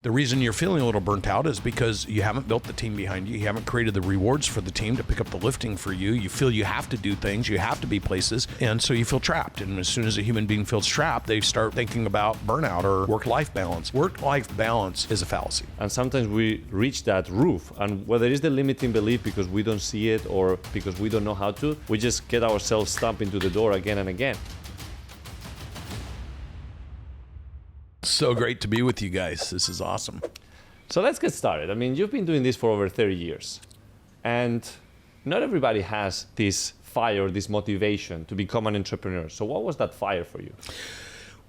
The reason you're feeling a little burnt out is because you haven't built the team behind you. You haven't created the rewards for the team to pick up the lifting for you. You feel you have to do things. You have to be places. And so you feel trapped. And as soon as a human being feels trapped, they start thinking about burnout or work-life balance. Work-life balance is a fallacy. And sometimes we reach that roof. And whether it's the limiting belief because we don't see it or because we don't know how to, we just get ourselves stumped into the door again and again. So great to be with you guys. This is awesome. So let's get started. I mean, you've been doing this for over 30 years. And not everybody has this fire, this motivation to become an entrepreneur. So what was that fire for you?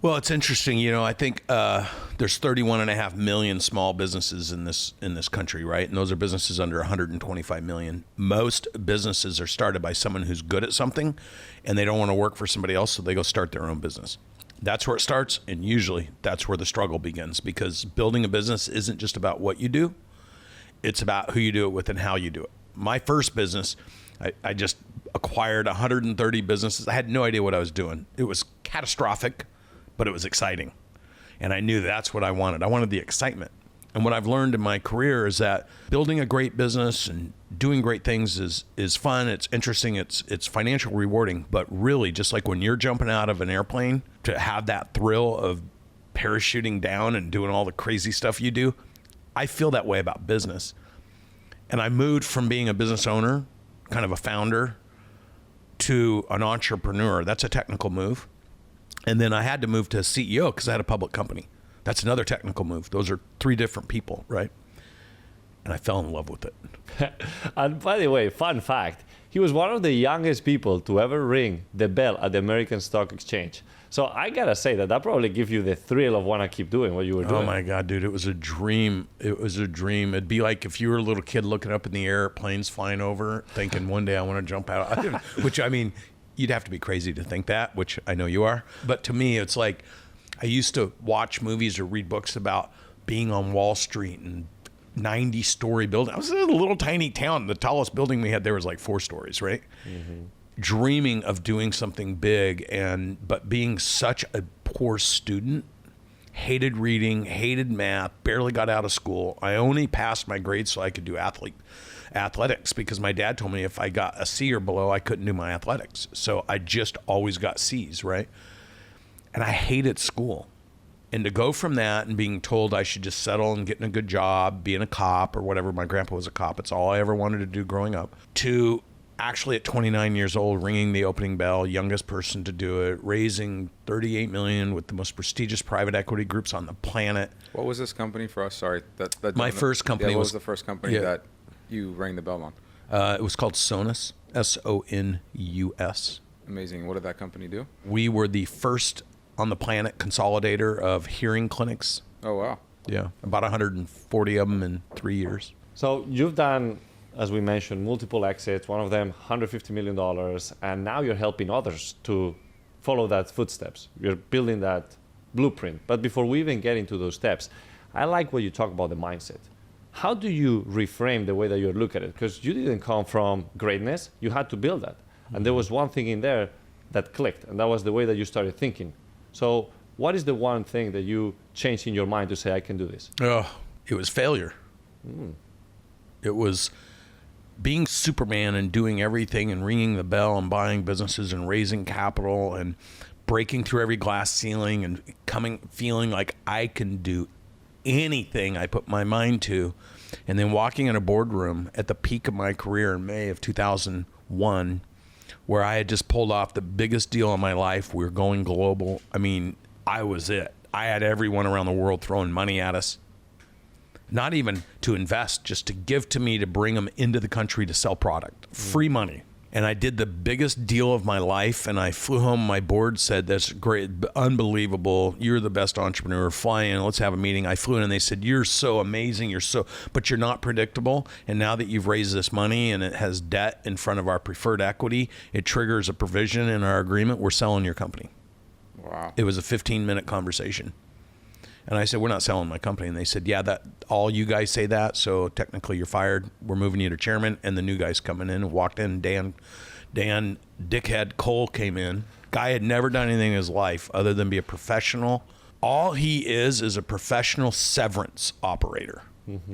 Well, it's interesting. You know, I think there's 31.5 million small businesses in this country, right? And those are businesses under 125 million. Most businesses are started by someone who's good at something and they don't want to work for somebody else, so they go start their own business. That's where it starts, and usually that's where the struggle begins, because building a business isn't just about what you do, it's about who you do it with and how you do it. My first business, I just acquired 130 businesses. I had no idea what I was doing. It was catastrophic, but it was exciting. And I knew that's what I wanted. I wanted the excitement. And what I've learned in my career is that building a great business and doing great things is fun, it's interesting, it's financial rewarding, but really just like when you're jumping out of an airplane, to have that thrill of parachuting down and doing all the crazy stuff you do, I feel that way about business. And I moved from being a business owner, kind of a founder, to an entrepreneur. That's a technical move. And then I had to move to CEO because I had a public company. That's another technical move. Those are three different people, right? And I fell in love with it. And by the way, fun fact, he was one of the youngest people to ever ring the bell at the American Stock Exchange. So I gotta say that probably gives you the thrill of want to keep doing what you were doing. Oh my God, dude, it was a dream. It was a dream. It'd be like if you were a little kid looking up in the air, planes flying over, thinking one day I want to jump out. Which, I mean, you'd have to be crazy to think that, which I know you are. But to me, it's like, I used to watch movies or read books about being on Wall Street and 90-story building. I was in a little tiny town. The tallest building we had there was like 4 stories, right? Mm-hmm. Dreaming of doing something big, but being such a poor student, hated reading, hated math, barely got out of school. I only passed my grades so I could do athletics because my dad told me if I got a C or below, I couldn't do my athletics. So I just always got C's, right? And I hated school. And to go from that and being told I should just settle and get in a good job, being a cop or whatever, my grandpa was a cop, it's all I ever wanted to do growing up, to actually at 29 years old, ringing the opening bell, youngest person to do it, raising $38 million with the most prestigious private equity groups on the planet. What was this company for us? Sorry. My first company what was the first company that you rang the bell on? It was called Sonus, S-O-N-U-S. Amazing. What did that company do? We were the first on the planet consolidator of hearing clinics. Oh, wow. Yeah, about 140 of them in 3 years. So you've done, as we mentioned, multiple exits, one of them $150 million, and now you're helping others to follow that footsteps. You're building that blueprint. But before we even get into those steps, I like what you talk about the mindset. How do you reframe the way that you look at it? Because you didn't come from greatness, you had to build that. And there was one thing in there that clicked, and that was the way that you started thinking. So what is the one thing that you changed in your mind to say, I can do this? Oh, it was failure. It was being Superman and doing everything and ringing the bell and buying businesses and raising capital and breaking through every glass ceiling and feeling like I can do anything I put my mind to. And then walking in a boardroom at the peak of my career in May of 2001, where I had just pulled off the biggest deal in my life. We were going global. I mean, I was it. I had everyone around the world throwing money at us. Not even to invest, just to give to me to bring them into the country to sell product. Free money. And I did the biggest deal of my life, and I flew home. My board said, that's great, unbelievable. You're the best entrepreneur. Fly in, let's have a meeting. I flew in, and they said, you're so amazing. But you're not predictable. And now that you've raised this money and it has debt in front of our preferred equity, it triggers a provision in our agreement. We're selling your company. Wow. It was a 15-minute conversation. And I said, we're not selling my company. And they said, yeah, that all you guys say that, so technically you're fired. We're moving you to chairman. And the new guy's coming in and walked in. Dan Dickhead Cole came in. Guy had never done anything in his life other than be a professional all he is a professional severance operator.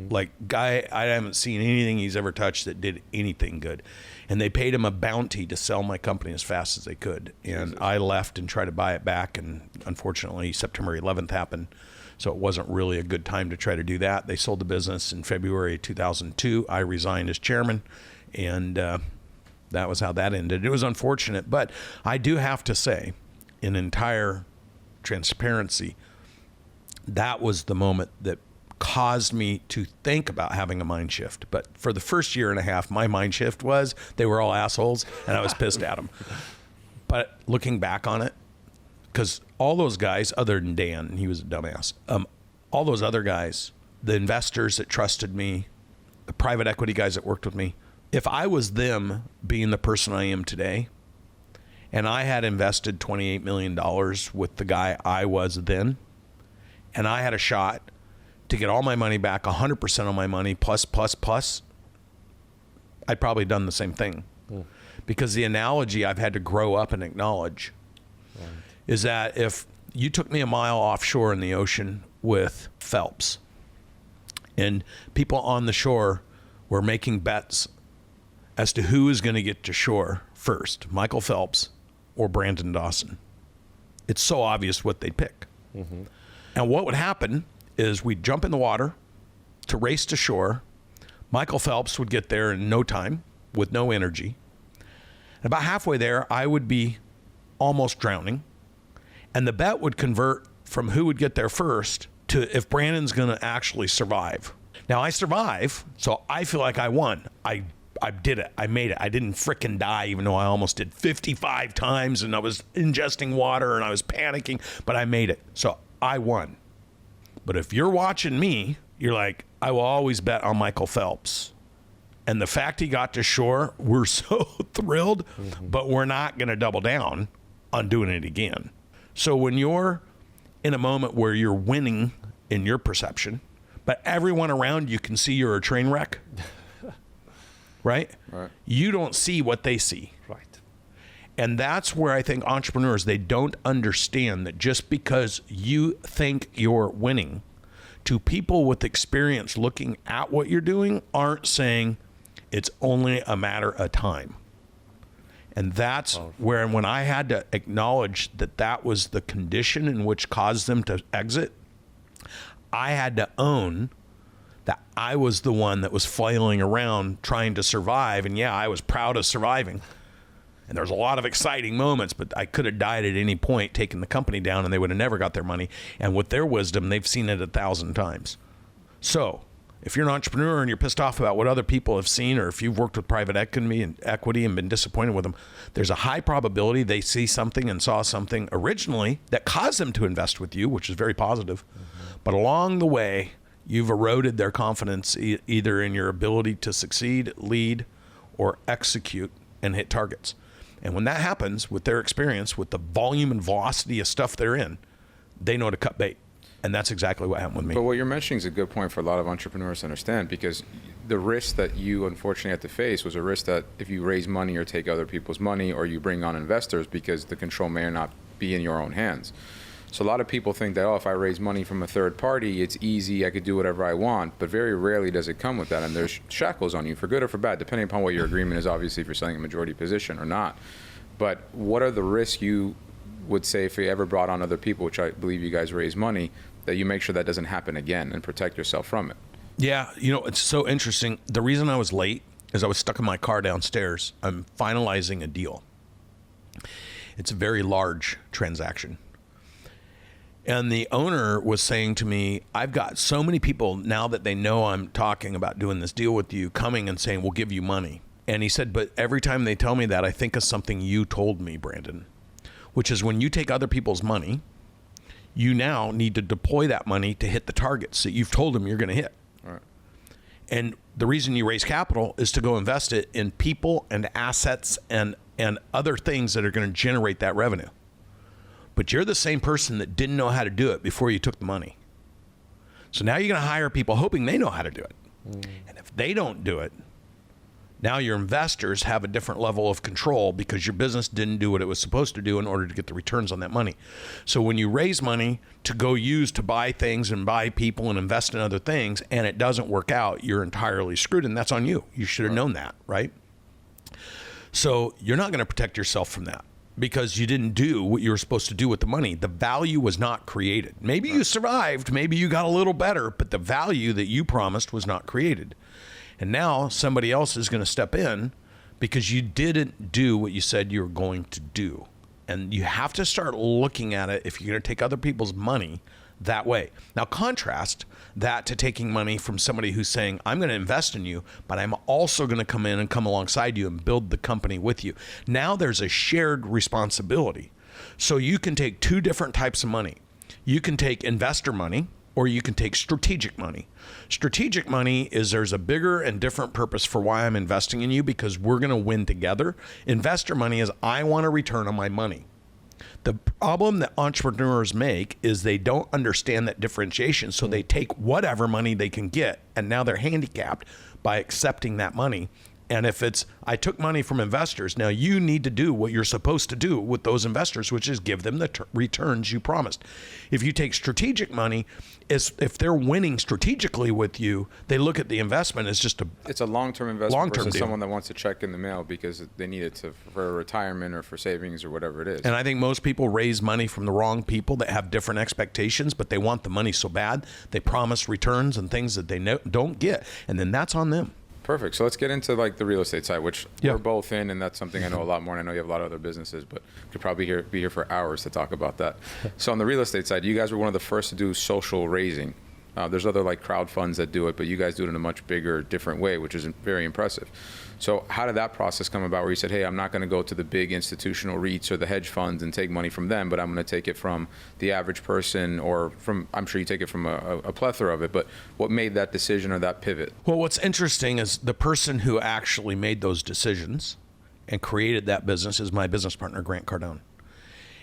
Like, guy, I haven't seen anything he's ever touched that did anything good. And they paid him a bounty to sell my company as fast as they could. And Jesus. I left and tried to buy it back. And unfortunately, September 11th happened. So it wasn't really a good time to try to do that. They sold the business in February 2002. I resigned as chairman. And that was how that ended. It was unfortunate. But I do have to say, in entire transparency, that was the moment that caused me to think about having a mind shift. But for the first year and a half, my mind shift was they were all assholes and I was pissed at them. But looking back on it, because all those guys, other than Dan, he was a dumbass, all those other guys, the investors that trusted me, the private equity guys that worked with me, if I was them being the person I am today, and I had invested $28 million with the guy I was then, and I had a shot to get all my money back, 100% of my money, plus, I'd probably done the same thing. Because the analogy I've had to grow up and acknowledge is that if you took me a mile offshore in the ocean with Phelps, and people on the shore were making bets as to who is going to get to shore first, Michael Phelps or Brandon Dawson, it's so obvious what they'd pick. And what would happen is we'd jump in the water to race to shore. Michael Phelps would get there in no time with no energy. And about halfway there, I would be almost drowning. And the bet would convert from who would get there first to if Brandon's going to actually survive. Now, I survive, so I feel like I won. I did it. I made it. I didn't frickin' die, even though I almost did 55 times, and I was ingesting water, and I was panicking, but I made it. So I won. But if you're watching me, you're like, I will always bet on Michael Phelps. And the fact he got to shore, we're so thrilled, but we're not going to double down on doing it again. So when you're in a moment where you're winning in your perception, but everyone around you can see you're a train wreck, right? You don't see what they see. Right. And that's where I think entrepreneurs, they don't understand that just because you think you're winning, to people with experience looking at what you're doing aren't saying it's only a matter of time. And that's where, when I had to acknowledge that that was the condition in which caused them to exit, I had to own that I was the one that was flailing around trying to survive. And yeah, I was proud of surviving. And there's a lot of exciting moments, but I could have died at any point, taking the company down, and they would have never got their money. And with their wisdom, they've seen it 1,000 times. So if you're an entrepreneur and you're pissed off about what other people have seen, or if you've worked with private equity and been disappointed with them, there's a high probability they see something and saw something originally that caused them to invest with you, which is very positive. But along the way, you've eroded their confidence either in your ability to succeed, lead, or execute and hit targets. And when that happens, with their experience, with the volume and velocity of stuff they're in, they know to cut bait. And that's exactly what happened with me. But what you're mentioning is a good point for a lot of entrepreneurs to understand, because the risk that you unfortunately had to face was a risk that if you raise money or take other people's money, or you bring on investors, because the control may or not be in your own hands. So a lot of people think that, oh, if I raise money from a third party, it's easy, I could do whatever I want. But very rarely does it come with that. And there's shackles on you, for good or for bad, depending upon what your agreement is, obviously, if you're selling a majority position or not. But what are the risks you would say if you ever brought on other people, which I believe you guys raise money, that you make sure that doesn't happen again and protect yourself from it? Yeah, it's so interesting. The reason I was late is I was stuck in my car downstairs. I'm finalizing a deal. It's a very large transaction. And the owner was saying to me, I've got so many people now that they know I'm talking about doing this deal with you, coming and saying, we'll give you money. And he said, but every time they tell me that, I think of something you told me, Brandon, which is when you take other people's money, you now need to deploy that money to hit the targets that you've told them you're going to hit. Right. And the reason you raise capital is to go invest it in people and assets and other things that are going to generate that revenue. But you're the same person that didn't know how to do it before you took the money. So now you're going to hire people hoping they know how to do it. And if they don't do it, Now your investors have a different level of control because your business didn't do what it was supposed to do in order to get the returns on that money. So when you raise money to go use to buy things and buy people and invest in other things, and it doesn't work out, you're entirely screwed, and that's on you. You should have known that, right? So you're not going to protect yourself from that because you didn't do what you were supposed to do with the money. The value was not created. Maybe you survived, maybe you got a little better, but the value that you promised was not created. And now somebody else is going to step in because you didn't do what you said you were going to do. And you have to start looking at it if you're going to take other people's money that way. Now contrast that to taking money from somebody who's saying, I'm going to invest in you, but I'm also going to come in and come alongside you and build the company with you. Now there's a shared responsibility. So you can take two different types of money. You can take investor money, or you can take strategic money. Strategic money is there's a bigger and different purpose for why I'm investing in you because we're going to win together. Investor money is I want a return on my money. The problem that entrepreneurs make is they don't understand that differentiation, so they take whatever money they can get, and now they're handicapped by accepting that money. And if it's, I took money from investors, now you need to do what you're supposed to do with those investors, which is give them the returns you promised. If you take strategic money, if they're winning strategically with you, they look at the investment as just it's a long-term investment versus deal. Someone that wants a check in the mail because they need it for retirement or for savings or whatever it is. And I think most people raise money from the wrong people that have different expectations, but they want the money so bad, they promise returns and things that they don't get. And then that's on them. Perfect. So let's get into like the real estate side, which Yeah. we're both in, and that's something I know a lot more. And I know you have a lot of other businesses, but could probably be here for hours to talk about that. So on the real estate side, you guys were one of the first to do social raising. There's other like crowd funds that do it, but you guys do it in a much bigger, different way, which is very impressive. So how did that process come about where you said, hey, I'm not going to go to the big institutional REITs or the hedge funds and take money from them, but I'm going to take it from the average person or from, I'm sure you take it from a plethora of it, but what made that decision or that pivot? Well, what's interesting is the person who actually made those decisions and created that business is my business partner, Grant Cardone.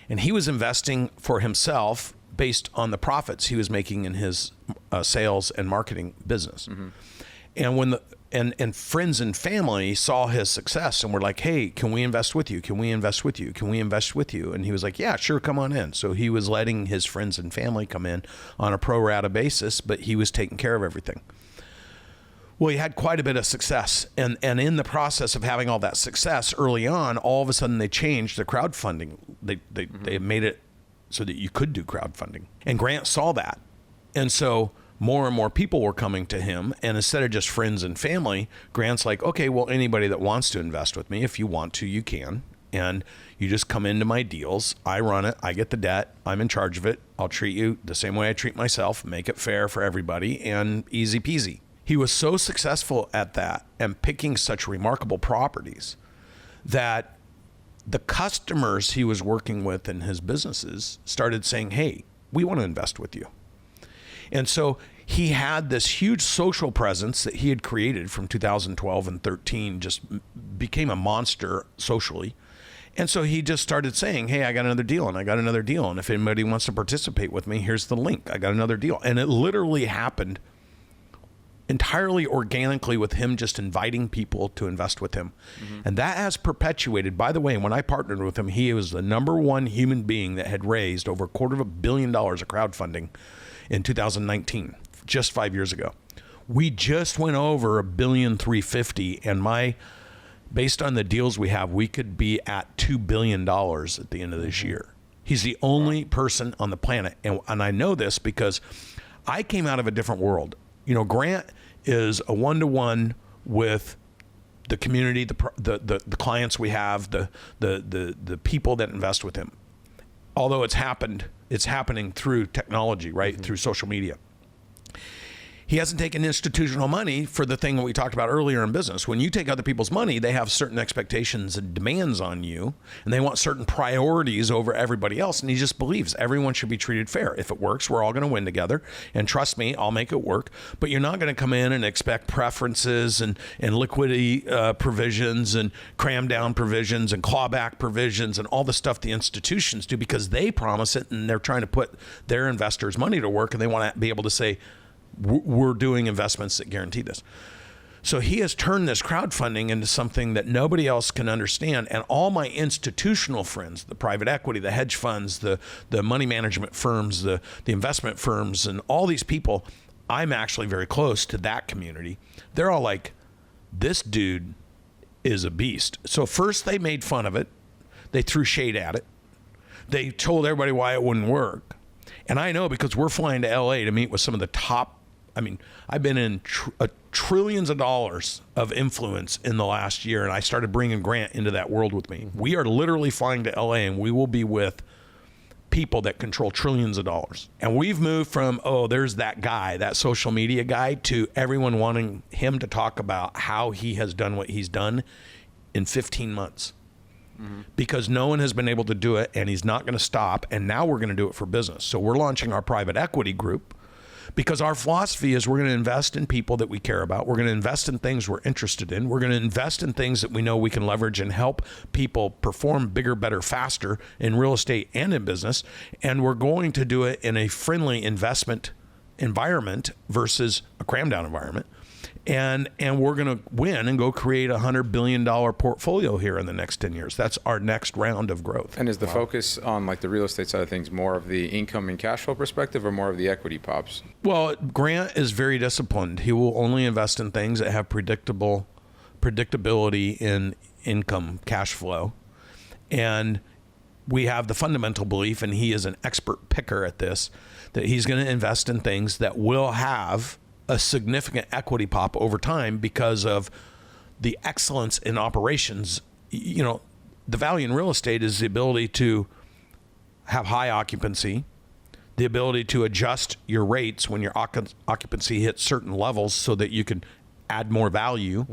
And he was investing for himself based on the profits he was making in his sales and marketing business. Mm-hmm. And when and friends and family saw his success and were like, hey, can we invest with you? Can we invest with you? Can we invest with you? And he was like, yeah, sure, come on in. So he was letting his friends and family come in on a pro rata basis, but he was taking care of everything. Well, he had quite a bit of success. And in the process of having all that success early on, all of a sudden they changed the crowdfunding. They made it so that you could do crowdfunding. And Grant saw that. And so more and more people were coming to him. And instead of just friends and family, Grant's like, okay, well, anybody that wants to invest with me, if you want to, you can. And you just come into my deals. I run it. I get the debt. I'm in charge of it. I'll treat you the same way I treat myself, make it fair for everybody, and easy peasy. He was so successful at that and picking such remarkable properties that the customers he was working with in his businesses started saying, hey, we want to invest with you. And so he had this huge social presence that he had created from 2012 and 13, just became a monster socially. And so he just started saying, hey, I got another deal and I got another deal. And if anybody wants to participate with me, here's the link. I got another deal. And it literally happened entirely organically with him just inviting people to invest with him. Mm-hmm. And that has perpetuated. By the way, when I partnered with him, he was the number one human being that had raised over $250 million of crowdfunding in 2019, just 5 years ago. We just went over $1.35 billion, and based on the deals we have, we could be at $2 billion at the end of this year. He's the only person on the planet. And I know this because I came out of a different world. You know, Grant is a one-to-one with the community, the clients we have, the people that invest with him. Although it's happening through technology, right? Mm-hmm. Through social media. He hasn't taken institutional money for the thing that we talked about earlier in business. When you take other people's money, they have certain expectations and demands on you, and they want certain priorities over everybody else. And he just believes everyone should be treated fair. If it works, we're all going to win together. And trust me, I'll make it work. But you're not going to come in and expect preferences and liquidity provisions and cram down provisions and clawback provisions and all the stuff the institutions do because they promise it and they're trying to put their investors' money to work, and they want to be able to say, we're doing investments that guarantee this. So he has turned this crowdfunding into something that nobody else can understand. And all my institutional friends, the private equity, the hedge funds, the money management firms, the investment firms, and all these people, I'm actually very close to that community. They're all like, this dude is a beast. So first they made fun of it. They threw shade at it. They told everybody why it wouldn't work. And I know because we're flying to LA to meet with some of the top, I mean, I've been in trillions of dollars of influence in the last year, and I started bringing Grant into that world with me. We are literally flying to LA, and we will be with people that control trillions of dollars. And we've moved from, oh, there's that guy, that social media guy, to everyone wanting him to talk about how he has done what he's done in 15 months. Because no one has been able to do it, and he's not going to stop. And now we're going to do it for business. So we're launching our private equity group, because our philosophy is we're going to invest in people that we care about. We're going to invest in things we're interested in. We're going to invest in things that we know we can leverage and help people perform bigger, better, faster in real estate and in business. And we're going to do it in a friendly investment environment versus a cram down environment. And we're going to win and go create a $100 billion portfolio here in the next 10 years. That's our next round of growth. And is the focus on like the real estate side of things more of the income and cash flow perspective or more of the equity pops? Well, Grant is very disciplined. He will only invest in things that have predictability in income, cash flow. And we have the fundamental belief, and he is an expert picker at this, that he's going to invest in things that will have a significant equity pop over time because of the excellence in operations. You know, the value in real estate is the ability to have high occupancy, the ability to adjust your rates when your occupancy hits certain levels so that you can add more value,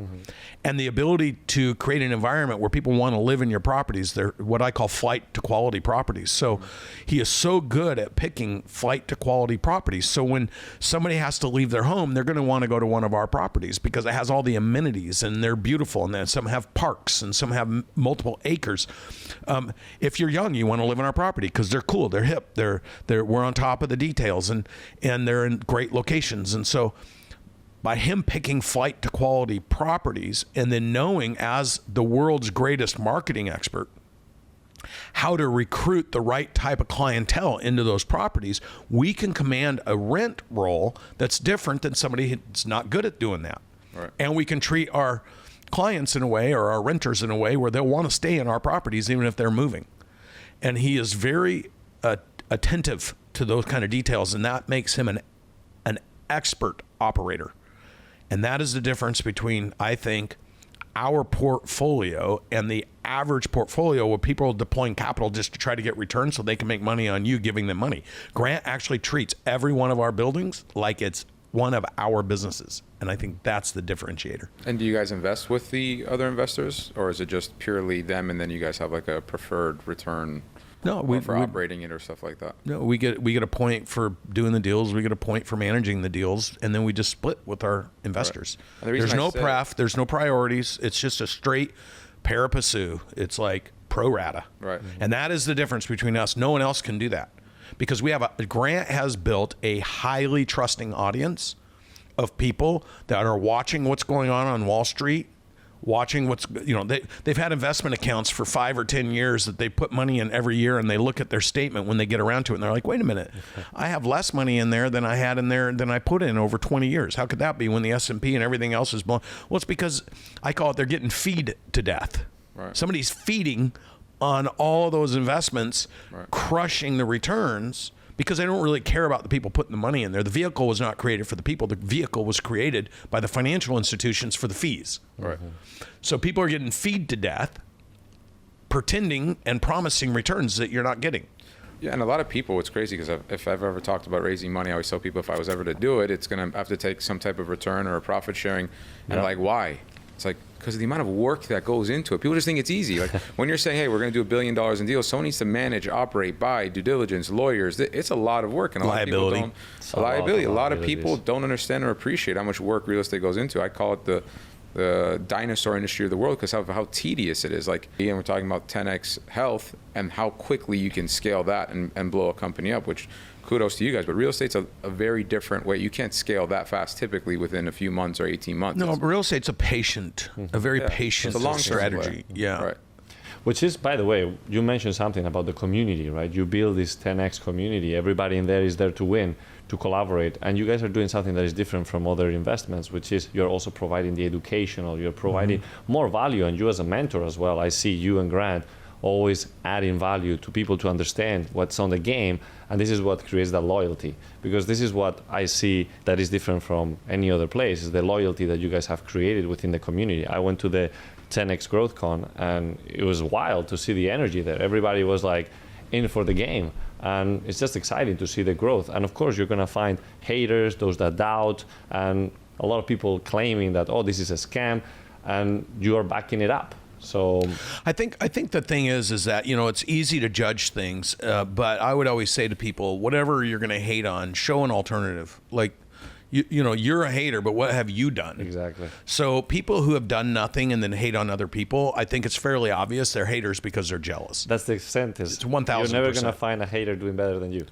and the ability to create an environment where people want to live in your properties. They're what I call flight to quality properties. So he is so good at picking flight to quality properties. So when somebody has to leave their home, they're going to want to go to one of our properties because it has all the amenities and they're beautiful. And then some have parks and some have multiple acres. If you're young, you want to live in our property because they're cool, they're hip, we're on top of the details, and they're in great locations. And so by him picking flight to quality properties and then knowing, as the world's greatest marketing expert, how to recruit the right type of clientele into those properties, we can command a rent roll that's different than somebody who's not good at doing that. Right. And we can treat our clients in a way, or our renters in a way, where they'll want to stay in our properties even if they're moving. And he is very attentive to those kind of details, and that makes him an expert operator. And that is the difference between, I think, our portfolio and the average portfolio where people are deploying capital just to try to get returns so they can make money on you giving them money. Grant actually treats every one of our buildings like it's one of our businesses. And I think that's the differentiator. And do you guys invest with the other investors, or is it just purely them and then you guys have like a preferred return? No, for operating it or stuff like that. No, we get a point for doing the deals. We get a point for managing the deals, and then we just split with our investors. Right. The There's no pref. There's no priorities. It's just a straight pari passu. It's like pro rata. Right. And that is the difference between us. No one else can do that because Grant has built a highly trusting audience of people that are watching what's going on Wall Street. Watching what's, they've had investment accounts for 5 or 10 years that they put money in every year, and they look at their statement when they get around to it and they're like, wait a minute, I have less money in there than I had in there than I put in over 20 years. How could that be when the S&P and everything else is blown? Well, it's because I call it they're getting feed to death. Right. Somebody's feeding on all of those investments, crushing the returns, because they don't really care about the people putting the money in there. The vehicle was not created for the people. The vehicle was created by the financial institutions for the fees. Right. So people are getting feed to death, pretending and promising returns that you're not getting. Yeah, and a lot of people, it's crazy because if I've ever talked about raising money, I always tell people if I was ever to do it, it's going to have to take some type of return or a profit sharing. And they're like, why? It's like, because of the amount of work that goes into it. People just think it's easy. Like when you're saying, hey, we're going to do $1 billion in deals, someone needs to manage, operate, buy, due diligence, lawyers. It's a lot of work. And a lot of people don't. A lot of people don't understand or appreciate how much work real estate goes into. I call it the dinosaur industry of the world because of how tedious it is. Like, and we're talking about 10x health and how quickly you can scale that and blow a company up, which kudos to you guys, but real estate's a very different way. You can't scale that fast typically within a few months or 18 months. No, real estate's a very patient it's a long-term strategy. play. Yeah. Right. Which is, by the way, you mentioned something about the community, right? You build this 10x community. Everybody in there is there to win, to collaborate. And you guys are doing something that is different from other investments, which is you're also providing the educational, you're providing more value. And you as a mentor as well, I see you and Grant always adding value to people to understand what's on the game. And this is what creates that loyalty. Because this is what I see that is different from any other place, is the loyalty that you guys have created within the community. I went to the 10x Growth Con, and it was wild to see the energy there. Everybody was like in for the game, and it's just exciting to see the growth. And of course, you're going to find haters, those that doubt, and a lot of people claiming that, oh, this is a scam, and you are backing it up. So I think the thing is that, you know, it's easy to judge things, but I would always say to people, whatever you're going to hate on, show an alternative. Like, you know, you're a hater, but what have you done? exactly. So people who have done nothing and then hate on other people, I think it's fairly obvious they're haters because they're jealous. That's the sentence. It's 1,000%. You're never going to find a hater doing better than you.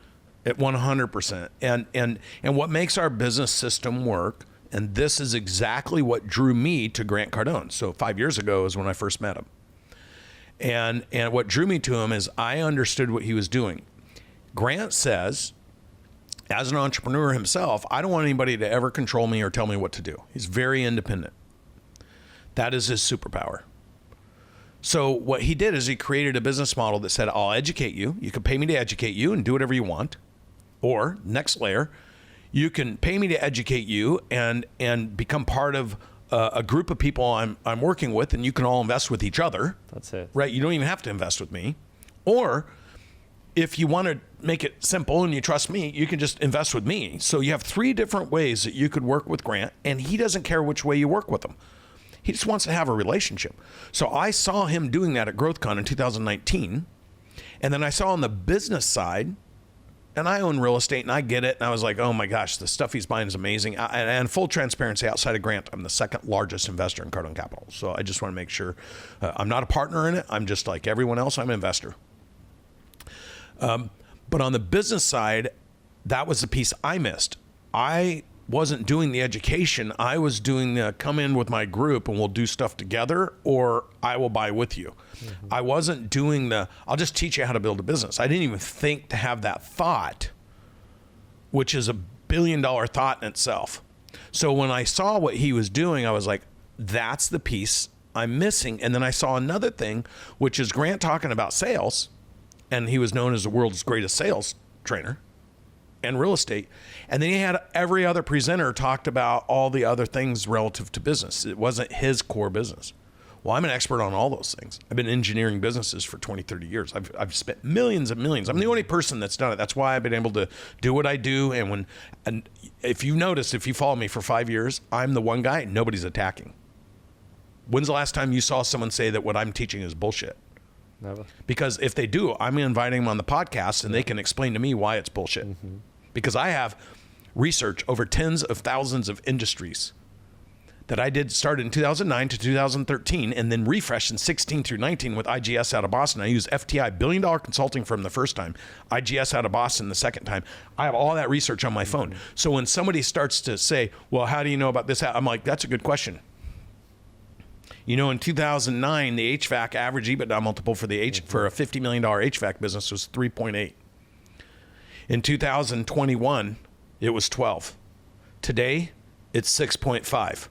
At 100%. And what makes our business system work, and this is exactly what drew me to Grant Cardone. So 5 years ago is when I first met him. And what drew me to him is I understood what he was doing. Grant says, as an entrepreneur himself, I don't want anybody to ever control me or tell me what to do. He's very independent. That is his superpower. So what he did is he created a business model that said, I'll educate you. You can pay me to educate you and do whatever you want. Or, next layer, you can pay me to educate you and become part of a group of people I'm working with, and you can all invest with each other. That's it. Right? You don't even have to invest with me. Or if you want to make it simple and you trust me, you can just invest with me. So you have 3 different ways that you could work with Grant, and he doesn't care which way you work with him. He just wants to have a relationship. So I saw him doing that at GrowthCon in 2019. And then I saw on the business side, and I own real estate and I get it. And I was like, oh my gosh, the stuff he's buying is amazing. And full transparency, outside of Grant, I'm the 2nd largest investor in Cardone Capital. So I just want to make sure I'm not a partner in it. I'm just like everyone else, I'm an investor. But on the business side, that was the piece I missed. I wasn't doing the education. I was doing the come in with my group and we'll do stuff together, or I will buy with you. Mm-hmm. I wasn't doing I'll just teach you how to build a business. I didn't even think to have that thought, which is $1 billion thought in itself. So when I saw what he was doing, I was like, that's the piece I'm missing. And then I saw another thing, which is Grant talking about sales. And he was known as the world's greatest sales trainer and real estate. And then he had every other presenter talked about all the other things relative to business. It wasn't his core business. Well, I'm an expert on all those things. I've been engineering businesses for 20, 30 years. I've spent millions and millions. I'm the only person that's done it. That's why I've been able to do what I do. And if you notice, if you follow me for 5 years, I'm the one guy nobody's attacking. When's the last time you saw someone say that what I'm teaching is bullshit? Never. Because if they do, I'm inviting them on the podcast and they can explain to me why it's bullshit. Mm-hmm. Because I have research over tens of thousands of industries that I started in 2009 to 2013 and then refreshed in 16 through 19 with IGS out of Boston. I used FTI, $1 billion consulting firm, the first time, IGS out of Boston the second time. I have all that research on my phone. So when somebody starts to say, well, how do you know about this? I'm like, that's a good question. You know, in 2009, the HVAC average EBITDA multiple for for a $50 million HVAC business was 3.8. In 2021, it was 12. Today, it's 6.5.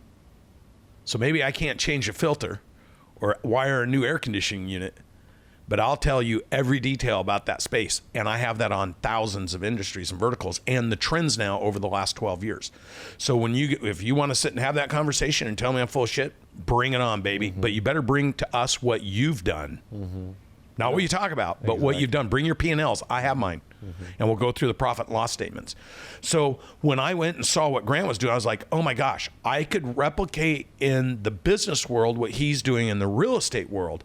So maybe I can't change a filter or wire a new air conditioning unit, but I'll tell you every detail about that space. And I have that on thousands of industries and verticals and the trends now over the last 12 years. So if you want to sit and have that conversation and tell me I'm full of shit, bring it on, baby. Mm-hmm. But you better bring to us what you've done. Mm-hmm. Not what you talk about, but what you've done. Bring your P&Ls. I have mine. Mm-hmm. And we'll go through the profit and loss statements. So when I went and saw what Grant was doing, I was like, oh my gosh, I could replicate in the business world what he's doing in the real estate world.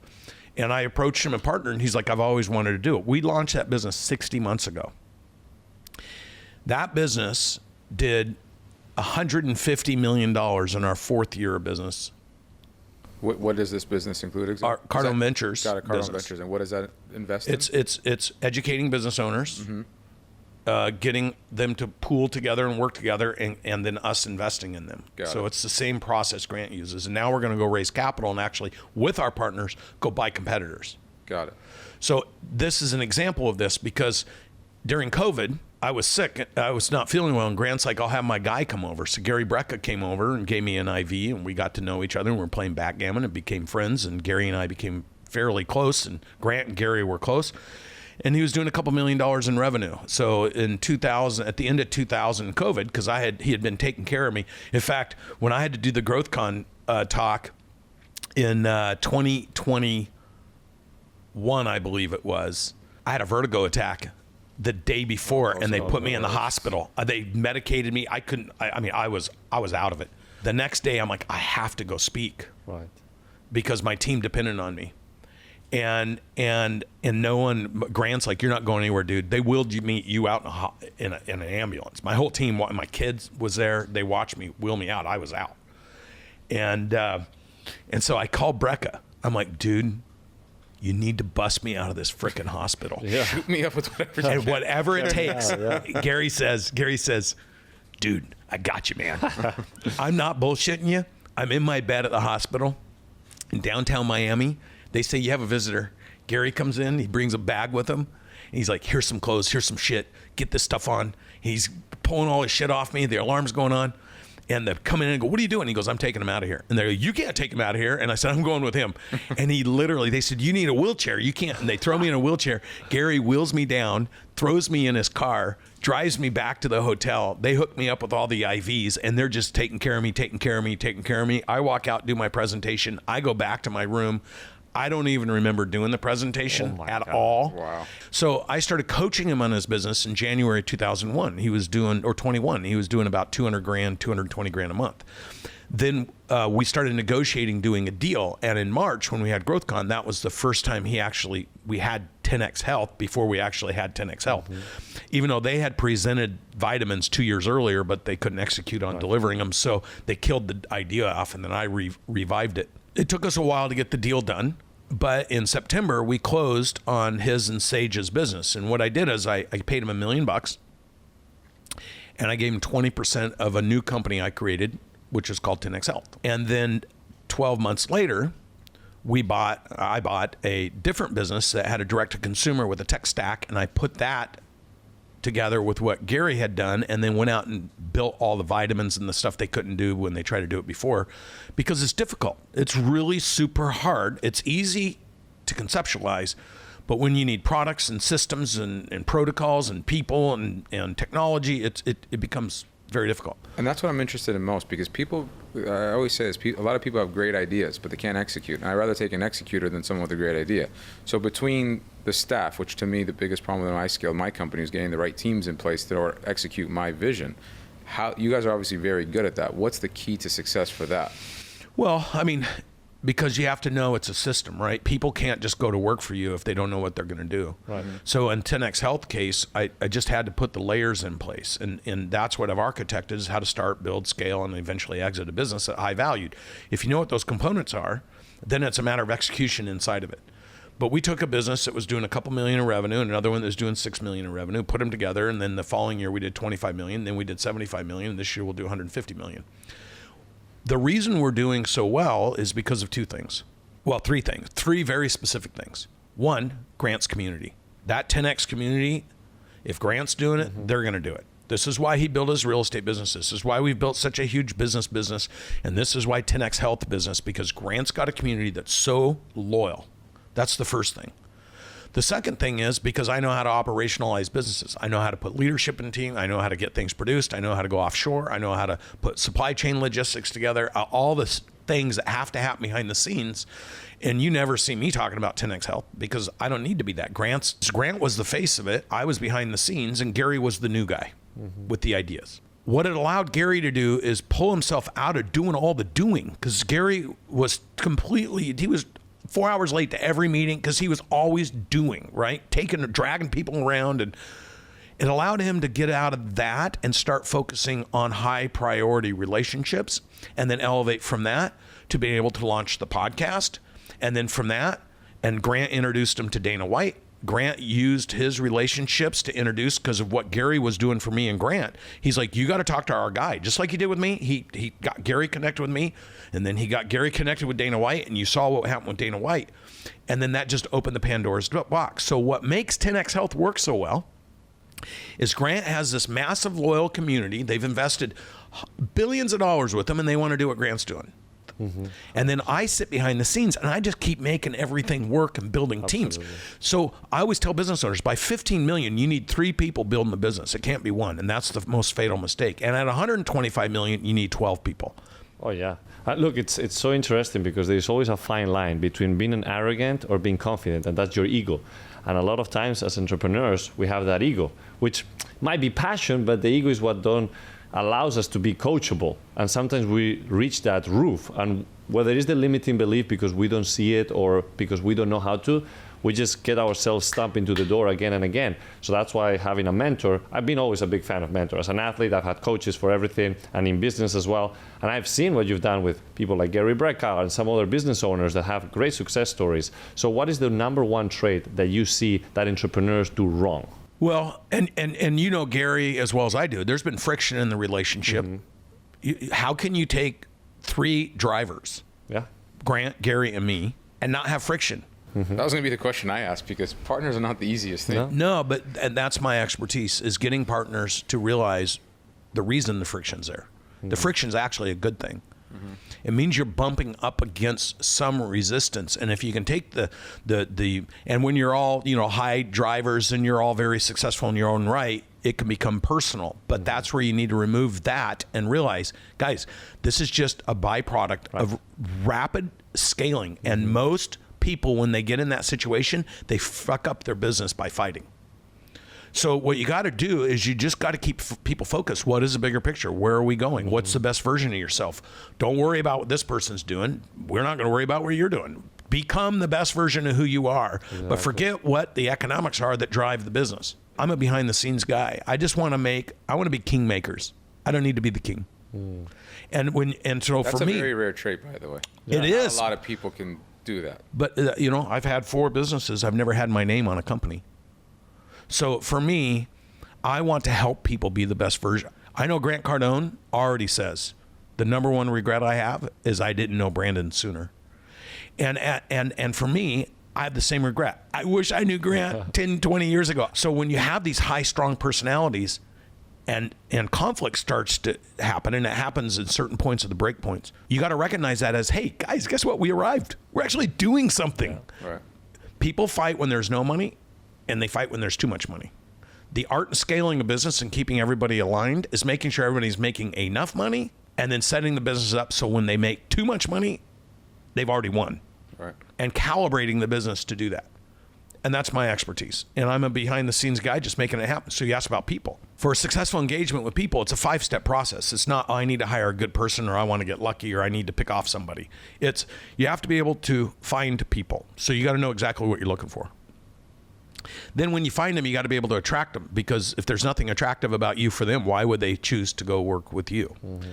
And I approached him and partnered, and he's like, I've always wanted to do it. We launched that business 60 months ago. That business did $150 million in our 4th year of business. What does this business include exactly? Our Cardone Ventures. Got a Cardone business. Ventures. And what does that invest in? It's educating business owners getting them to pool together and work together, and then us investing in them. So it's the same process Grant uses. And now we're going to go raise capital and actually, with our partners, go buy competitors. Got it. So this is an example of this because during COVID, I was sick. I was not feeling well. And Grant's like, I'll have my guy come over. So Gary Brecka came over and gave me an IV, and we got to know each other, and we were playing backgammon and became friends. And Gary and I became fairly close, and Grant and Gary were close. And he was doing a couple $1 million in revenue. So in 2000, at the end of 2000, COVID, because he had been taking care of me. In fact, when I had to do the GrowthCon talk in 2021, I believe it was, I had a vertigo attack the day before, and they put me in the hospital. They medicated me. I couldn't. I was out of it. The next day, I'm like, I have to go speak, Right. because my team depended on me. And no one. Grant's like, you're not going anywhere, dude. They wheeled you out in an ambulance. My whole team, my kids was there. They watched me wheel me out. I was out. And so I called Brecka. I'm like, dude, you need to bust me out of this frickin' hospital. Yeah. Shoot me up with whatever. And whatever it takes. Gary says, dude, I got you, man. I'm not bullshitting you. I'm in my bed at the hospital in downtown Miami. They say you have a visitor. Gary comes in. He brings a bag with him. And he's like, here's some clothes. Here's some shit. Get this stuff on. He's pulling all his shit off me. The alarm's going on. And they come in and go, what are you doing? He goes, I'm taking him out of here. And they go, you can't take him out of here. And I said, I'm going with him. And he literally, they said, you need a wheelchair. You can't. And they throw me in a wheelchair. Gary wheels me down, throws me in his car, drives me back to the hotel. They hook me up with all the IVs, and they're just taking care of me. I walk out, do my presentation. I go back to my room. I don't even remember doing the presentation at all. Wow. So I started coaching him on his business in January 2001. He was doing, or 21, he was doing about 200 grand, 220 grand a month. Then we started negotiating doing a deal. And in March, when we had GrowthCon, that was the first time we had 10X Health before we actually had 10X Health. Mm-hmm. Even though they had presented vitamins 2 years earlier, but they couldn't execute on delivering them. So they killed the idea off, and then I revived it. It took us a while to get the deal done, but in September we closed on his and Sage's business. And what I did is I paid him $1 million, and I gave him 20% of a new company I created, which is called 10X Health. And then 12 months later, I bought a different business that had a direct-to-consumer with a tech stack, and I put that together with what Gary had done, and then went out and built all the vitamins and the stuff they couldn't do when they tried to do it before, because it's difficult. It's really super hard. It's easy to conceptualize, but when you need products and systems and protocols and people and technology, it becomes very difficult. And that's what I'm interested in most, because people, I always say this, a lot of people have great ideas, but they can't execute. And I'd rather take an executor than someone with a great idea. So between the staff, which to me, the biggest problem when I scaled my company was getting the right teams in place to execute my vision. How you guys are obviously very good at that. What's the key to success for that? Well, I mean, because you have to know it's a system, right? People can't just go to work for you if they don't know what they're going to do. Right. So in 10X Health case, I just had to put the layers in place. And that's what I've architected, is how to start, build, scale, and eventually exit a business at high valued. If you know what those components are, then it's a matter of execution inside of it. But we took a business that was doing a couple million in revenue and another one that was doing 6 million in revenue, put them together, and then the following year we did 25 million, then we did 75 million, and this year we'll do 150 million. The reason we're doing so well is because of two things. Well, three things. Three very specific things. One, Grant's community. That 10X community, if Grant's doing it, they're going to do it. This is why he built his real estate business. This is why we've built such a huge business. And this is why 10X Health business, because Grant's got a community that's so loyal. That's the first thing. The second thing is because I know how to operationalize businesses. I know how to put leadership in a team. I know how to get things produced. I know how to go offshore. I know how to put supply chain logistics together, all the things that have to happen behind the scenes. And you never see me talking about 10X Health because I don't need to be that. Grant was the face of it. I was behind the scenes, and Gary was the new guy with the ideas. What it allowed Gary to do is pull himself out of doing all the doing, because Gary was he was 4 hours late to every meeting because he was always doing, right? Dragging people around. And it allowed him to get out of that and start focusing on high priority relationships, and then elevate from that to being able to launch the podcast. And then from that, and Grant introduced him to Dana White. Grant used his relationships to introduce, because of what Gary was doing for me and Grant. He's like, you got to talk to our guy, just like he did with me. He got Gary connected with me, and then he got Gary connected with Dana White, and you saw what happened with Dana White. And then that just opened the Pandora's box. So what makes 10X Health work so well is Grant has this massive loyal community. They've invested billions of dollars with them, and they want to do what Grant's doing. Mm-hmm. And then I sit behind the scenes and I just keep making everything work and building teams. So I always tell business owners, by 15 million, you need 3 people building the business. It can't be one. And that's the most fatal mistake. And at 125 million, you need 12 people. Oh, yeah. Look, it's so interesting because there's always a fine line between being an arrogant or being confident, and that's your ego. And a lot of times as entrepreneurs, we have that ego, which might be passion, but the ego is what allows us to be coachable. And sometimes we reach that roof. And whether it is the limiting belief because we don't see it or because we don't know how to, we just get ourselves stumped into the door again and again. So that's why having a mentor, I've been always a big fan of mentors. As an athlete, I've had coaches for everything, and in business as well. And I've seen what you've done with people like Gary Brecka and some other business owners that have great success stories. So what is the number one trait that you see that entrepreneurs do wrong? Well, and you know Gary as well as I do, there's been friction in the relationship. Mm-hmm. How can you take 3 drivers, Grant, Gary, and me, and not have friction? Mm-hmm. That was going to be the question I asked, because partners are not the easiest thing. No, but and that's my expertise, is getting partners to realize the reason the friction's there. Mm-hmm. The friction's actually a good thing. Mm-hmm. It means you're bumping up against some resistance, and if you can take the and when you're all high drivers and you're all very successful in your own right, it can become personal. But that's where you need to remove that and realize, guys, this is just a byproduct of rapid scaling, and most people, when they get in that situation, they fuck up their business by fighting. So what you got to do is you just got to keep people focused. What is the bigger picture? Where are we going? What's the best version of yourself? Don't worry about what this person's doing. We're not going to worry about what you're doing. Become the best version of who you are, but forget what the economics are that drive the business. I'm a behind the scenes guy. I just want to I want to be king makers. I don't need to be the king. And so that's for me, a very rare trait, by the way. It is. A lot of people can do that. But I've had 4 businesses. I've never had my name on a company. So for me, I want to help people be the best version. I know Grant Cardone already says the number one regret I have is I didn't know Brandon sooner. And for me, I have the same regret. I wish I knew Grant 10, 20 years ago. So when you have these high, strong personalities and conflict starts to happen, and it happens at certain points of the break points, you got to recognize that as, hey, guys, guess what? We arrived. We're actually doing something. Yeah. Right. People fight when there's no money, and they fight when there's too much money. The art and scaling a business and keeping everybody aligned is making sure everybody's making enough money and then setting the business up so when they make too much money, they've already won. Right. And calibrating the business to do that. And that's my expertise. And I'm a behind the scenes guy just making it happen. So you asked about people. For a successful engagement with people, it's a 5-step process. It's not, I need to hire a good person, or I want to get lucky, or I need to pick off somebody. It's, you have to be able to find people. So you got to know exactly what you're looking for. Then when you find them, you got to be able to attract them, because if there's nothing attractive about you for them, why would they choose to go work with you? Mm-hmm.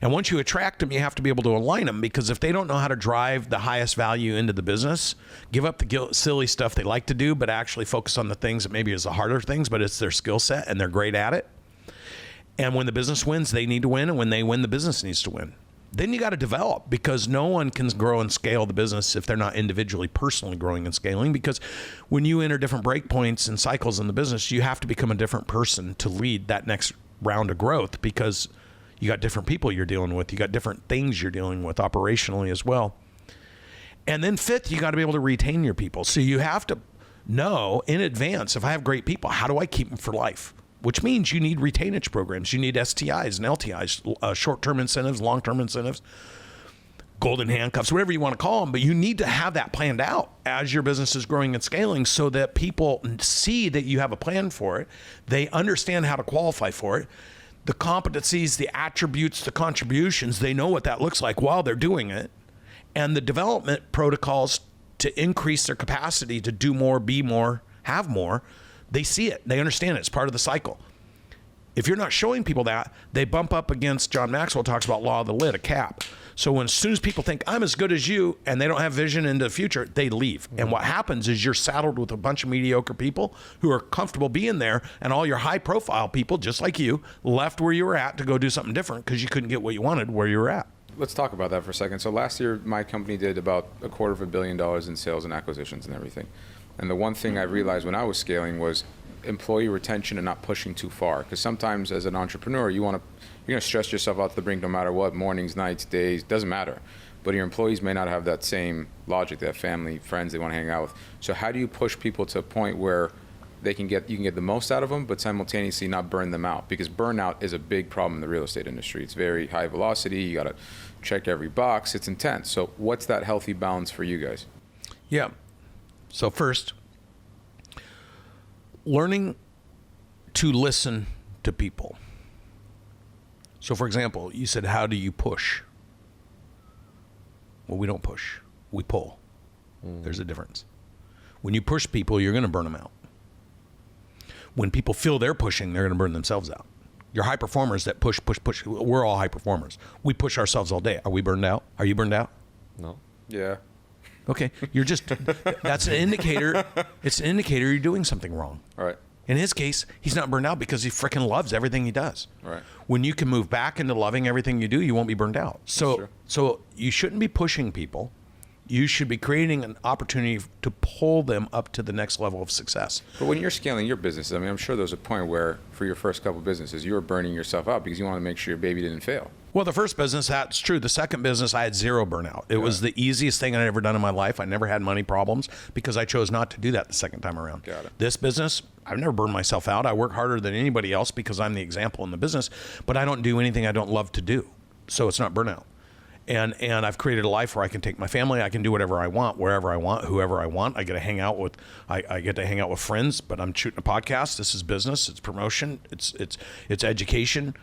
And once you attract them, you have to be able to align them, because if they don't know how to drive the highest value into the business, give up the silly stuff they like to do, but actually focus on the things that maybe is the harder things, but it's their skill set and they're great at it. And when the business wins, they need to win. And when they win, the business needs to win. Then you got to develop, because no one can grow and scale the business if they're not individually, personally growing and scaling. Because when you enter different breakpoints and cycles in the business, you have to become a different person to lead that next round of growth, because you got different people you're dealing with. You got different things you're dealing with operationally as well. And then 5th, you got to be able to retain your people. So you have to know in advance, if I have great people, how do I keep them for life? Which means you need retainage programs. You need STIs and LTIs, short-term incentives, long-term incentives, golden handcuffs, whatever you want to call them. But you need to have that planned out as your business is growing and scaling, so that people see that you have a plan for it. They understand how to qualify for it. The competencies, the attributes, the contributions, they know what that looks like while they're doing it. And the development protocols to increase their capacity to do more, be more, have more, they see it. They understand it. It's part of the cycle. If you're not showing people that, they bump up against, John Maxwell talks about law of the lid, a cap. So as soon as people think I'm as good as you and they don't have vision into the future, they leave. And what happens is you're saddled with a bunch of mediocre people who are comfortable being there, and all your high profile people, just like you, left where you were at to go do something different because you couldn't get what you wanted where you were at. Let's talk about that for a second. So last year, my company did about $250 million in sales and acquisitions and everything. And the one thing I realized when I was scaling was employee retention and not pushing too far. Because sometimes as an entrepreneur, you're going to stress yourself out to the brink no matter what, mornings, nights, days, doesn't matter. But your employees may not have that same logic. They have family, friends they want to hang out with. So how do you push people to a point where you can get the most out of them, but simultaneously not burn them out? Because burnout is a big problem in the real estate industry. It's very high velocity. You got to check every box. It's intense. So what's that healthy balance for you guys? Yeah. So first, learning to listen to people. So for example, you said, how do you push? Well, we don't push. We pull. There's a difference. When you push people, you're going to burn them out. When people feel they're pushing, they're going to burn themselves out. You're high performers that push. We're all high performers. We push ourselves all day. Are we burned out? Are you burned out? No. Yeah. Okay. You're just, that's an indicator. It's an indicator you're doing something wrong. All right. In his case, he's not burned out because he freaking loves everything he does. Right. When you can move back into loving everything you do, you won't be burned out. So you shouldn't be pushing people. You should be creating an opportunity to pull them up to the next level of success. But when you're scaling your business, I mean, I'm sure there's a point where for your first couple of businesses, you were burning yourself out because you want to make sure your baby didn't fail. Well, the first business, that's true. The second business, I had zero burnout. It was the easiest thing I'd ever done in my life. I never had money problems because I chose not to do that the second time around. Got it. This business, I've never burned myself out. I work harder than anybody else because I'm the example in the business, but I don't do anything I don't love to do. So it's not burnout. And I've created a life where I can take my family, I can do whatever I want, wherever I want, whoever I want. I get to hang out with, I get to hang out with friends, but I'm shooting a podcast. This is business. It's promotion. It's education.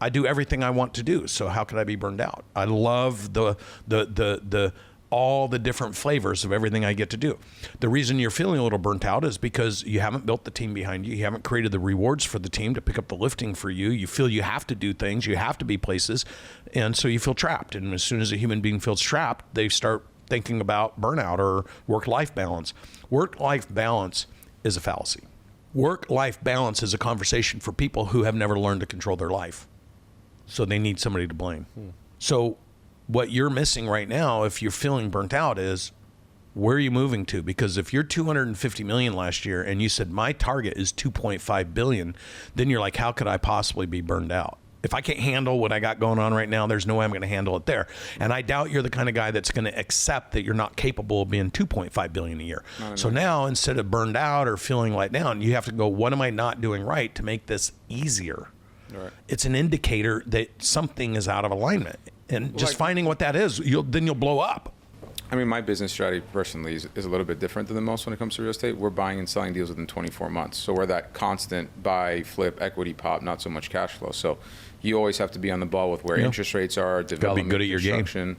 I do everything I want to do. So how could I be burned out? I love the all the different flavors of everything I get to do. The reason you're feeling a little burnt out is because you haven't built the team behind you. You haven't created the rewards for the team to pick up the lifting for you. You feel you have to do things. You have to be places. And so you feel trapped. And as soon as a human being feels trapped, they start thinking about burnout or work-life balance. Work-life balance is a fallacy. Work-life balance is a conversation for people who have never learned to control their life. So they need somebody to blame. So what you're missing right now, if you're feeling burnt out, is where are you moving to? Because if you're 250 million last year and you said my target is 2.5 billion, then you're like, how could I possibly be burned out? If I can't handle what I got going on right now, there's no way I'm going to handle it there. And I doubt you're the kind of guy that's going to accept that you're not capable of being 2.5 billion a year. So now instead of burned out or feeling let down, you have to go, what am I not doing right to make this easier? Right. It's an indicator that something is out of alignment. And just finding what that is, then you'll blow up. I mean, my business strategy personally is a little bit different than most when it comes to real estate. We're buying and selling deals within 24 months. So we're that constant buy, flip, equity pop, not so much cash flow. So you always have to be on the ball with where interest rates are, development, good at your construction.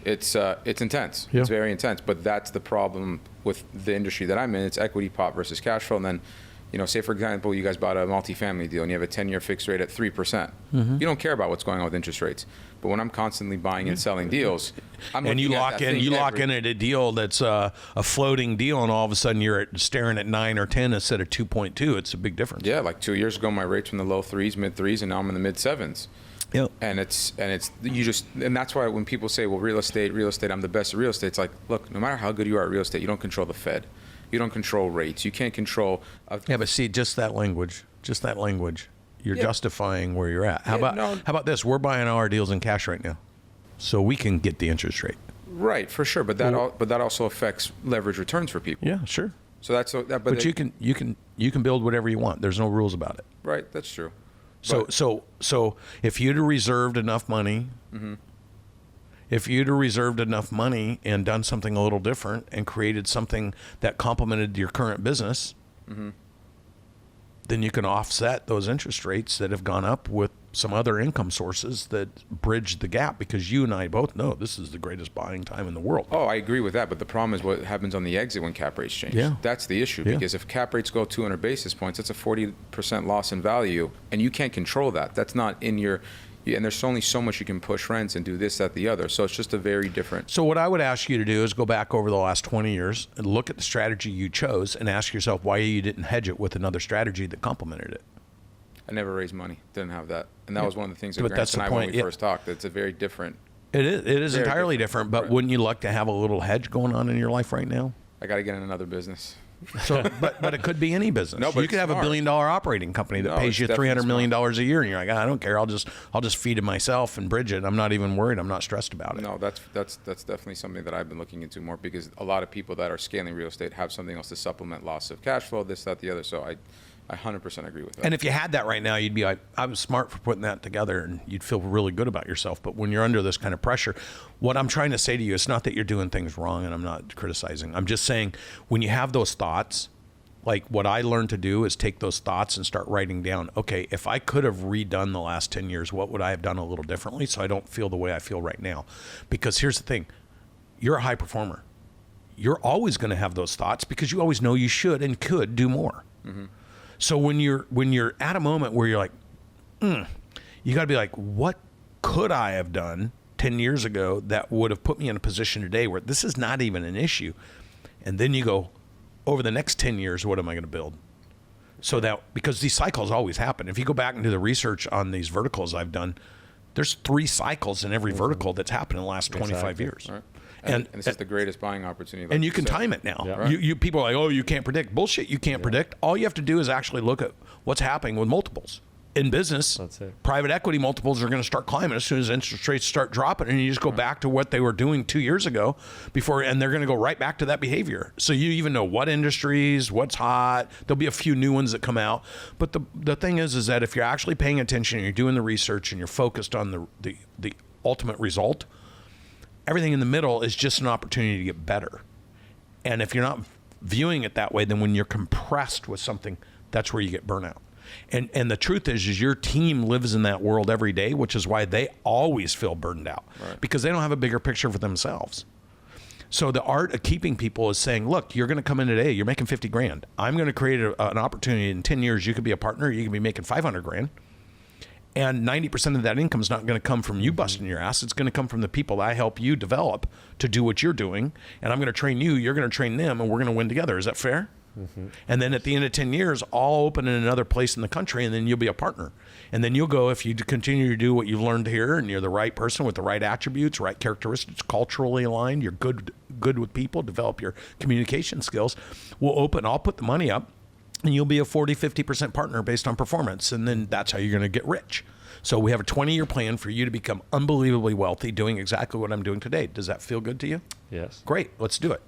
It's intense. Yeah. It's very intense. But that's the problem with the industry that I'm in. It's equity pop versus cash flow. And then, say for example, you guys bought a multifamily deal and you have a 10-year fixed rate at 3%. You don't care about what's going on with interest rates. But when I'm constantly buying and selling deals, you lock in at a deal that's a floating deal, and all of a sudden you're staring at 9 or 10 instead of 2.2. It's a big difference. Yeah, like 2 years ago, my rates were in the low 3s, mid 3s, and now I'm in the mid 7s. Yep. And that's why when people say, well, real estate, I'm the best at real estate. It's like, look, no matter how good you are at real estate, you don't control the Fed. You don't control rates. You can't control. Yeah, but see, just that language. You're justifying where you're at. How about this? We're buying our deals in cash right now, so we can get the interest rate. Right, for sure. But that also affects leverage returns for people. Yeah, sure. So that's but you can build whatever you want. There's no rules about it. Right, that's true. So if you'd have reserved enough money, if you'd have reserved enough money and done something a little different and created something that complemented your current business, then you can offset those interest rates that have gone up with some other income sources that bridge the gap, because you and I both know this is the greatest buying time in the world. Oh, I agree with that. But the problem is what happens on the exit when cap rates change. Yeah. That's the issue. Yeah. Because if cap rates go 200 basis points, that's a 40% loss in value, and you can't control that. That's not in your, Yeah, and there's only so much you can push rents and do this, that, the other. So it's just a very different. So what I would ask you to do is go back over the last 20 years and look at the strategy you chose and ask yourself why you didn't hedge it with another strategy that complemented it. I never raised money. Didn't have that. And that was one of the things that But Grant that's and the I, when point, we yeah. first talked, it's a very different. It is Very entirely different. different, but Right. wouldn't you like to have a little hedge going on in your life right now? I got to get in another business. So, but it could be any business. No, but you it's could have smart. $1 billion operating company that No, pays it's you definitely $300 million smart. a year, and you're like, I don't care. I'll just feed it myself and bridge it. I'm not even worried. I'm not stressed about it. No, that's definitely something that I've been looking into more, because a lot of people that are scaling real estate have something else to supplement loss of cash flow, this, that, the other. So I 100% agree with that. And if you had that right now, you'd be like, I was smart for putting that together, and you'd feel really good about yourself. But when you're under this kind of pressure, what I'm trying to say to you, it's not that you're doing things wrong, and I'm not criticizing. I'm just saying when you have those thoughts, like what I learned to do is take those thoughts and start writing down, okay, if I could have redone the last 10 years, what would I have done a little differently so I don't feel the way I feel right now? Because here's the thing, you're a high performer. You're always going to have those thoughts because you always know you should and could do more. Mm-hmm. So when you're at a moment where you're like, you got to be like, what could I have done 10 years ago that would have put me in a position today where this is not even an issue? And then you go, over the next 10 years, what am I going to build? So that, because these cycles always happen. If you go back and do the research on these verticals I've done, there's 3 cycles in every vertical that's happened in the last 25 Exactly. years. Right. And this is the greatest buying opportunity. Like and you can said. time it now. Yeah. Right. You people are like, oh, you can't predict. Bullshit, you can't predict. All you have to do is actually look at what's happening with multiples. In business, That's it. private equity multiples are going to start climbing as soon as interest rates start dropping, and you just go back to what they were doing 2 years ago before, and they're going to go right back to that behavior. So you even know what industries, what's hot. There'll be a few new ones that come out. But the thing is that if you're actually paying attention and you're doing the research and you're focused on the ultimate result, everything in the middle is just an opportunity to get better. And if you're not viewing it that way, then when you're compressed with something, that's where you get burnout. And the truth is your team lives in that world every day, which is why they always feel burned out, Right. because they don't have a bigger picture for themselves. So the art of keeping people is saying, look, you're going to come in today, you're making 50 grand. I'm going to create an opportunity in 10 years. You could be a partner. You could be making 500 grand. And 90% of that income is not going to come from you busting your ass. It's going to come from the people that I help you develop to do what you're doing. And I'm going to train you. You're going to train them, and we're going to win together. Is that fair? Mm-hmm. And then at the end of 10 years, I'll open in another place in the country, and then you'll be a partner. And then you'll go, if you continue to do what you've learned here, and you're the right person with the right attributes, right characteristics, culturally aligned, you're good with people, develop your communication skills, I'll put the money up, and you'll be a 40, 50% partner based on performance. And then that's how you're going to get rich. So we have a 20-year plan for you to become unbelievably wealthy doing exactly what I'm doing today. Does that feel good to you? Yes. Great. Let's do it.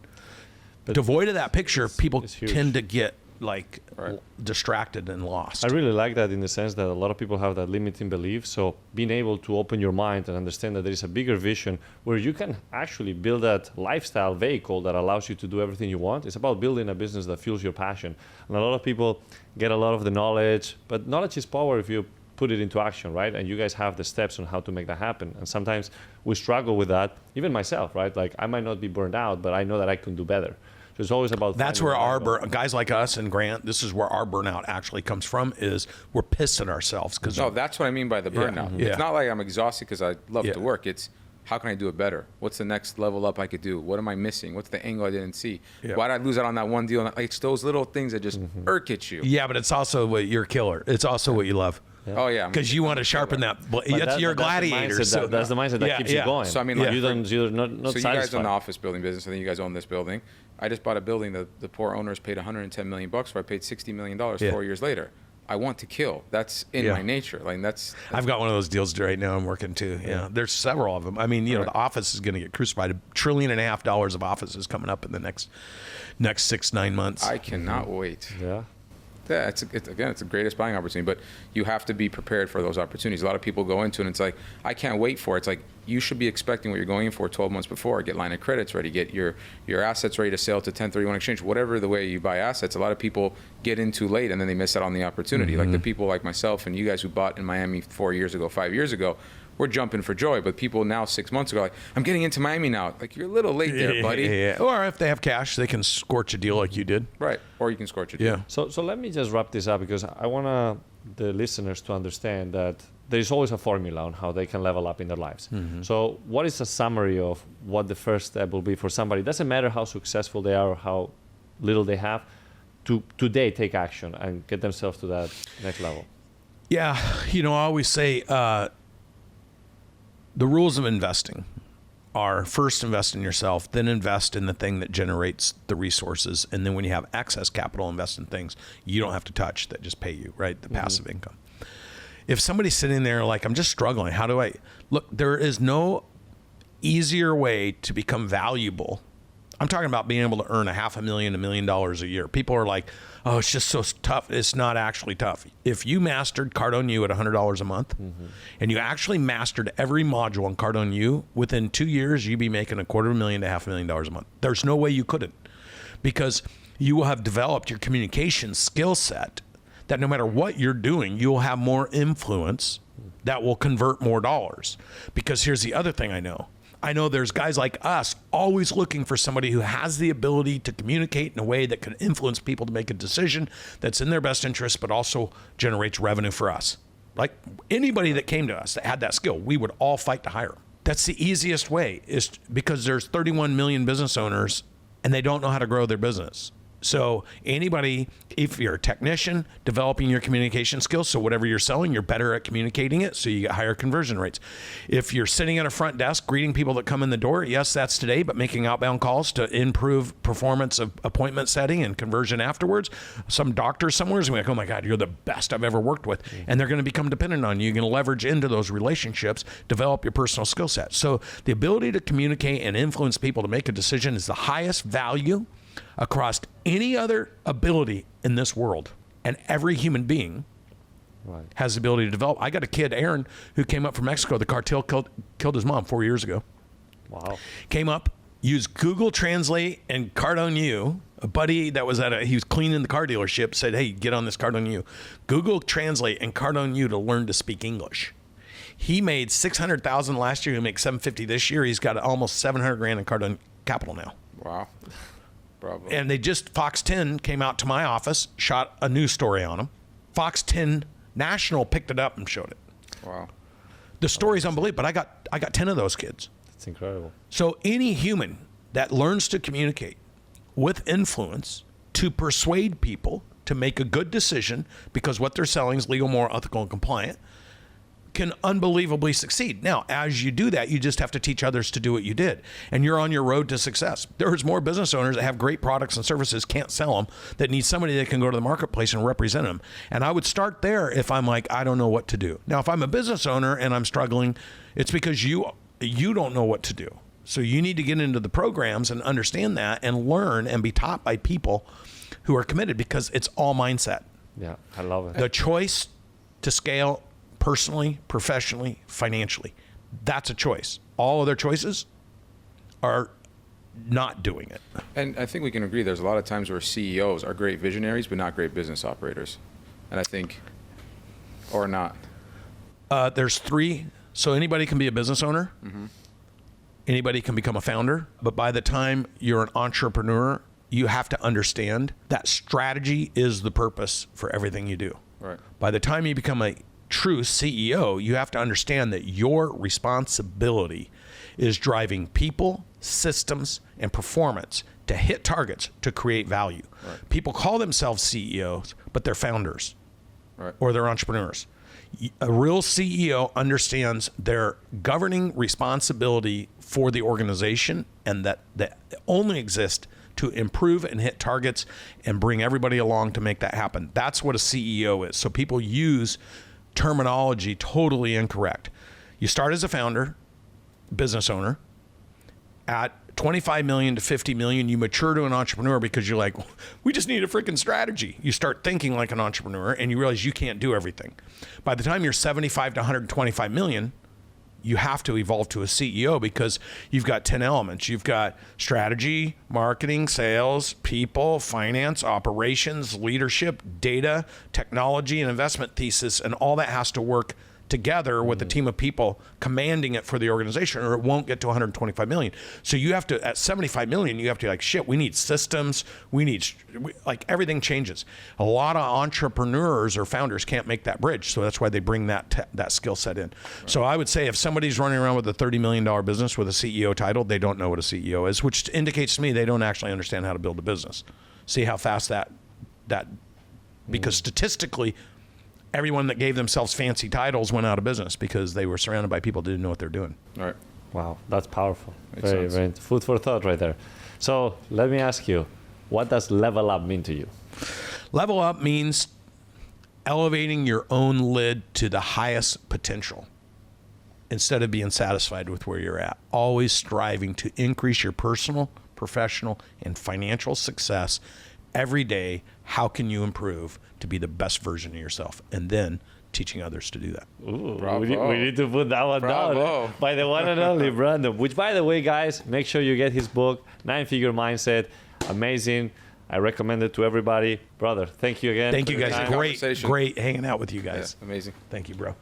But devoid of that picture, people it's huge. tend to get like Right. distracted and lost. I really like that in the sense that a lot of people have that limiting belief. So being able to open your mind and understand that there is a bigger vision where you can actually build that lifestyle vehicle that allows you to do everything you want. It's about building a business that fuels your passion. And a lot of people get a lot of the knowledge, but knowledge is power if you put it into action, right? And you guys have the steps on how to make that happen. And sometimes we struggle with that, even myself, right? Like I might not be burned out, but I know that I can do better. So it's always about That's finding where the our right guys like us and Grant, this is where our burnout actually comes from, is we're pissed at ourselves because No, that's what I mean by the burnout. Yeah. It's not like I'm exhausted because I love Yeah. to work. It's how can I do it better? What's the next level up I could do? What am I missing? What's the angle I didn't see? Yeah. Why did I lose out on that one deal? Like, it's those little things that just irk at you. Yeah, but it's also what you're a killer. It's also what you love. Oh yeah. Because you want to sharpen that. That's your gladiator. That's the mindset that keeps you going. So I mean, Yeah. like, you're not so you guys satisfied. own the office building business. I think you guys own this building. I just bought a building that the poor owners paid $110 million for. I paid $60 million Yeah. 4 years later. I want to kill. That's in Yeah. my nature. Like that's I've got one of those deals right now I'm working too. Yeah. There's several of them. I mean, Right. the office is going to get crucified. $1.5 trillion of offices coming up in the next 6-9 months. I cannot wait. Yeah. Yeah, it's the greatest buying opportunity, but you have to be prepared for those opportunities. A lot of people go into it and it's like, I can't wait for it. It's like, you should be expecting what you're going in for 12 months before. Get line of credits ready, get your assets ready to sell to 1031 exchange, whatever the way you buy assets. A lot of people get in too late and then they miss out on the opportunity. Like the people like myself and you guys who bought in Miami 4 years ago, 5 years ago, we're jumping for joy. But people now 6 months ago are like, I'm getting into Miami now. Like, you're a little late there, buddy. Yeah. Or if they have cash, they can scorch a deal like you did. Right. Or you can scorch a deal. Yeah. So let me just wrap this up because I want the listeners to understand that there's always a formula on how they can level up in their lives. So what is a summary of what the first step will be for somebody? It doesn't matter how successful they are or how little they have, to today take action and get themselves to that next level. Yeah, I always say the rules of investing are first invest in yourself, then invest in the thing that generates the resources. And then when you have excess capital, invest in things you don't have to touch that just pay you, right? The passive income. If somebody's sitting there like, I'm just struggling, how do I look? There is no easier way to become valuable. I'm talking about being able to earn $500,000, $1 million a year. People are like, oh, it's just so tough. It's not actually tough. If you mastered Cardone U at $100 a month, and you actually mastered every module in Cardone U, within 2 years, you'd be making $250,000 to $500,000 a month. There's no way you couldn't, because you will have developed your communication skill set that no matter what you're doing, you'll have more influence that will convert more dollars. Because here's the other thing I know there's guys like us always looking for somebody who has the ability to communicate in a way that can influence people to make a decision that's in their best interest, but also generates revenue for us. Like anybody that came to us that had that skill, we would all fight to hire them. That's the easiest way, is because there's 31 million business owners and they don't know how to grow their business. So anybody, if you're a technician, developing your communication skills, so whatever you're selling, you're better at communicating it, so you get higher conversion rates. If you're sitting at a front desk greeting people that come in the door, yes, that's today, but making outbound calls to improve performance of appointment setting and conversion afterwards. Some doctor somewhere is going to be like, oh my God, you're the best I've ever worked with. And they're going to become dependent on you. You're going to leverage into those relationships, develop your personal skill set. So the ability to communicate and influence people to make a decision is the highest value across any other ability in this world. And every human being has the ability to develop. I got a kid, Aaron, who came up from Mexico. The cartel killed his mom 4 years ago. Wow. Came up, used Google Translate and Cardone U. A buddy that was he was cleaning the car dealership said, hey, get on this Cardone U. Google Translate and Cardone U to learn to speak English. He made $600,000 last year. He'll make $750,000 this year. He's got almost $700,000 in Cardone capital now. Wow. Bravo. And Fox 10 came out to my office, shot a news story on him. Fox 10 National picked it up and showed it. Wow. The story's unbelievable, but I got 10 of those kids. That's incredible. So any human that learns to communicate with influence to persuade people to make a good decision because what they're selling is legal, moral, ethical, and compliant can unbelievably succeed. Now, as you do that, you just have to teach others to do what you did, and you're on your road to success. There's more business owners that have great products and services, can't sell them, that need somebody that can go to the marketplace and represent them. And I would start there if I'm like, I don't know what to do. Now, if I'm a business owner and I'm struggling, it's because you don't know what to do. So you need to get into the programs and understand that and learn and be taught by people who are committed, because it's all mindset. Yeah, I love it. The choice to scale personally, professionally, financially, that's a choice. All other choices are not doing it. And I think we can agree there's a lot of times where CEOs are great visionaries but not great business operators. And I think, or not. There's three. So anybody can be a business owner. Anybody can become a founder. But by the time you're an entrepreneur, you have to understand that strategy is the purpose for everything you do. Right. By the time you become a true CEO, you have to understand that your responsibility is driving people, systems, and performance to hit targets to create value. Right. People call themselves CEOs, but they're founders. Right. Or they're entrepreneurs. A real CEO understands their governing responsibility for the organization, and that only exists to improve and hit targets and bring everybody along to make that happen. That's what a CEO is. So people use terminology totally incorrect. You start as a founder, business owner. At 25 million to 50 million, you mature to an entrepreneur because you're like, we just need a freaking strategy. You start thinking like an entrepreneur and you realize you can't do everything. By the time you're 75 to 125 million, you have to evolve to a CEO because you've got 10 elements. You've got strategy, marketing, sales, people, finance, operations, leadership, data, technology, and investment thesis, and all that has to work together with a team of people commanding it for the organization, or it won't get to 125 million. So you have to, at 75 million, you have to like, shit, we need systems. Like everything changes. A lot of entrepreneurs or founders can't make that bridge. So that's why they bring that skill set in. Right. So I would say if somebody's running around with a $30 million business with a CEO title, they don't know what a CEO is, which indicates to me they don't actually understand how to build a business. See how fast that because statistically, everyone that gave themselves fancy titles went out of business because they were surrounded by people that didn't know what they're doing. All right. Wow, that's powerful. Makes sense. Very food for thought right there. So let me ask you, what does level up mean to you? Level up means elevating your own lid to the highest potential instead of being satisfied with where you're at. Always striving to increase your personal, professional, and financial success every day. How can you improve to be the best version of yourself? And then teaching others to do that. Ooh, Bravo. we need to put that one down by the one and only Brandon. Which, by the way, guys, make sure you get his book, 9-Figure Mindset. Amazing. I recommend it to everybody. Brother, thank you again. Thank you, guys. time. Great hanging out with you guys. Yeah, amazing. Thank you, bro.